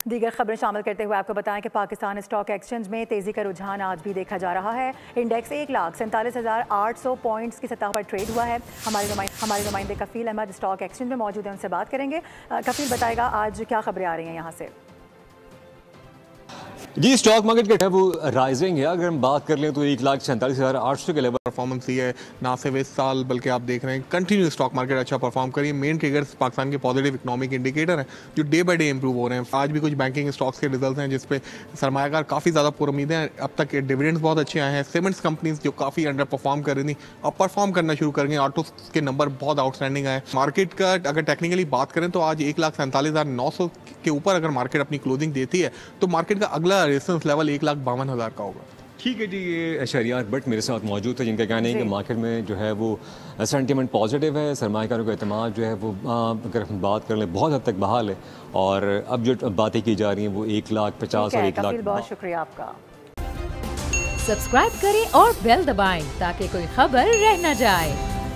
दीगर खबरें शामिल करते हुए आपको बताएं कि पाकिस्तान स्टॉक एक्सचेंज में तेजी का रुझान आज भी देखा जा रहा है। इंडेक्स 1,47,800 पॉइंट्स की सतह पर ट्रेड हुआ है। हमारे नुमाइंदे कफील अहमद स्टॉक एक्सचेंज में मौजूद है, उनसे बात करेंगे। कफील बताएगा आज क्या खबरें आ रही हैं यहाँ से। जी, स्टॉक मार्केट का है वो राइजिंग है। अगर हम बात कर लें तो 1,47,800 के लेवल परफॉर्मेंस ही है ना सिर्फ इस साल, बल्कि आप देख रहे हैं कंटिन्यू स्टॉक मार्केट अच्छा परफॉर्म करिए। मेन ट्रिगर्स पाकिस्तान के पॉजिटिव इकोनॉमिक इंडिकेटर हैं जो डे बाय डे इंप्रूव हो रहे हैं। आज भी कुछ बैंकिंग स्टॉक्स के रिजल्ट हैं जिसपे सरमायाकार काफ़ी ज़्यादा पुरुमीद हैं। अब तक डिविडेंड्स बहुत अच्छे आए हैं। सीमेंट्स कंपनीज जो काफ़ी अंडर परफॉर्म कर रही थी अब परफॉर्म करना शुरू करेंगे। ऑटो के नंबर बहुत आउटस्टैंडिंग आए। मार्केट का अगर टेक्निकली बात करें तो आज 1,47,900 के ऊपर अगर मार्केट अपनी क्लोजिंग देती है तो मार्केट का अगला रेजिस्टेंस लेवल 1,52,000 का होगा। ठीक है जी, ये शहरियार बट मेरे साथ मौजूद है जिनका कहना है कि मार्केट में जो है वो सेंटीमेंट पॉजिटिव है, सरमायाकारों का एतमाद जो है वो अगर हम बात कर लें बहुत हद तक बहाल है। और अब जो बातें की जा रही हैं वो 1,50,000 और 1,00,000। बहुत शुक्रिया आपका। सब्सक्राइब करें और बेल दबाएं ताकि कोई खबर रह न जाए।